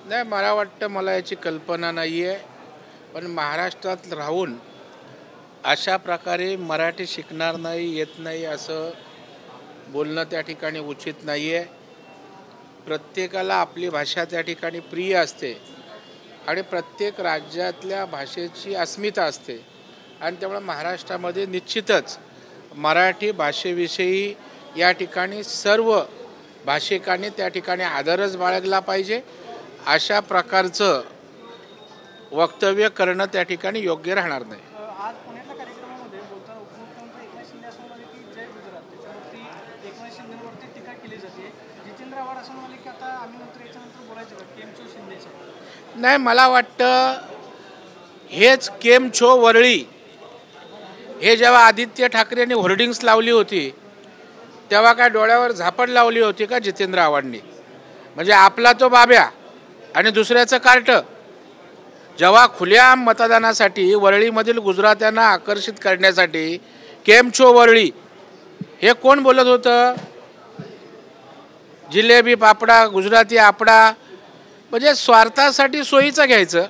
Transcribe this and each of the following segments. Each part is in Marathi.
नाही, मला वाटतं मला याची कल्पना नाही आहे. पण महाराष्ट्रात राहून अशा प्रकारे मराठी शिकणार नाही, येत नाही असं बोलणं त्या ठिकाणी उचित नाही आहे. प्रत्येकाला आपली भाषा त्या ठिकाणी प्रिय असते आणि प्रत्येक राज्यातल्या भाषेची अस्मिता असते आणि त्यामुळे महाराष्ट्रामध्ये निश्चितच मराठी भाषेविषयी या ठिकाणी सर्व भाषिकांनी त्या ठिकाणी आदरच बाळगला पाहिजे. अशा प्रकारचं वक्तव्य करणं त्या ठिकाणी योग्य राहणार नाही. आज पुण्यातल्या कार्यक्रमामध्ये बोलताना उपमुख्यमंत्री एकनाथ शिंदे असं म्हणाले की जय गुजरात, त्याच्यावरती एकनाथ शिंदेवरती टीका केली जाते. जितेंद्र आव्हाड असं म्हणाले की आता आम्ही नंतर याच्यानंतर बोलायचं का केमचो शिंदेचं. नाही, मला वाटतं हेच केमछो वरळी हे जेव्हा आदित्य ठाकरेंनी होर्डिंग्स लावली होती तेव्हा काय डोळ्यावर झापड लावली होती का जितेंद्र आव्हाडनी? म्हणजे आपला तो बाब्या आणि दुसऱ्याचं कार्ट. जेव्हा खुल्या मतदानासाठी वरळीमधील गुजरात्यांना आकर्षित करण्यासाठी केमछो वरळी हे कोण बोलत होतं? जिलेबी पापडा, गुजराती आपडा, म्हणजे स्वार्थासाठी सोयीचं घ्यायचं.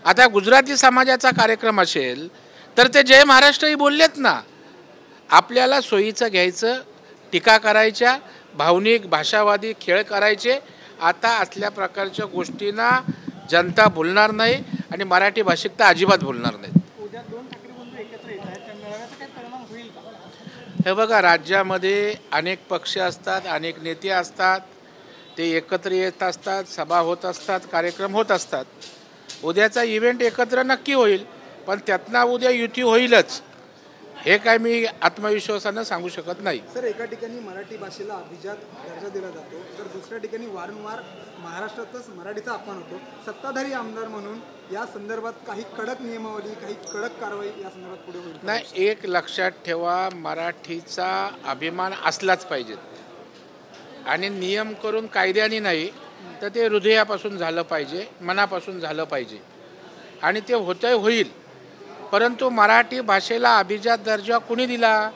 आता गुजराती समाजाचा कार्यक्रम असेल तर ते जय महाराष्ट्रही बोललेत ना. आपल्याला सोयीचं घ्यायचं, टीका करायच्या, भावनिक भाषावादी खेळ करायचे. आता असल्या प्रकारच्या गोष्टींना जनता भुलणार नाही आणि मराठी भाषिक तर अजिबात भुलणार नाहीत. उद्या दोन ठाकरे बंधू एकत्र येत आहेत, त्या मेळाव्याचा काही परिणाम होईल का? हे बघा, राज्यामध्ये अनेक पक्ष असतात, अनेक नेते असतात, ते एकत्र येत असतात, सभा होत असतात, कार्यक्रम होत असतात. उद्याचा इव्हेंट एकत्र नक्की होईल, पण त्यातनं उद्या युती होईलच हे काय मी आत्मविश्वासानं सांगू शकत नाही. सर, एका ठिकाणी मराठी भाषेला अभिजात दर्जा दिला जातो तर दुसऱ्या ठिकाणी वारंवार महाराष्ट्रातच मराठीचा अपमान होतो. सत्ताधारी आमदार म्हणून या संदर्भात काही कडक नियमावली, काही कडक कारवाई या संदर्भात पुढे होईल? नाही, एक लक्षात ठेवा, मराठीचा अभिमान असलाच पाहिजे आणि नियम करून कायद्याने नाही तर ते हृदयापासून झालं पाहिजे, मनापासून झालं पाहिजे आणि ते होतंय, होईल. परंतु मराठी भाषेला अभिजात दर्जा कुणी दिला?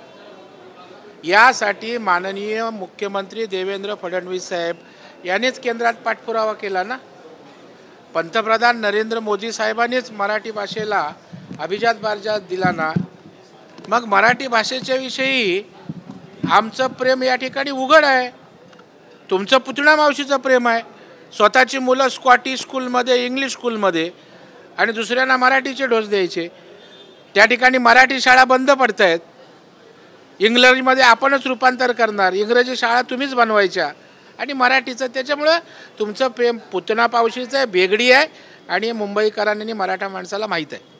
यासाठी माननीय मुख्यमंत्री देवेंद्र फडणवीस साहेब यांनीच केंद्रात पाठपुरावा केला ना. पंतप्रधान नरेंद्र मोदी साहेबांनीच मराठी भाषेला अभिजात दर्जा दिला ना. मग मराठी भाषेच्या विषयी आमचं प्रेम या ठिकाणी उघड आहे. तुमचं पुतणा मावशीचं प्रेम आहे. स्वतःची मुलं स्कॉटिश स्कूलमध्ये, इंग्लिश स्कूलमध्ये आणि दुसऱ्यांना मराठीचे डोस द्यायचे. त्या ठिकाणी मराठी शाळा बंद पडत आहेत. इंग्रजीमध्ये आपणच रूपांतर करणार, इंग्रजी शाळा तुम्हीच बनवायच्या आणि मराठीचं. त्याच्यामुळं तुमचं प्रेम पुतना पावशीचं आहे, बेगडी आहे आणि मुंबईकरांनी मराठा माणसाला माहीत आहे.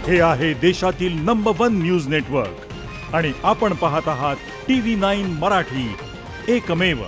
हे आहे देशातील नंबर 1 न्यूज नेटवर्क आणि आपण पाहत आहात TV9 मराठी, एकमेव.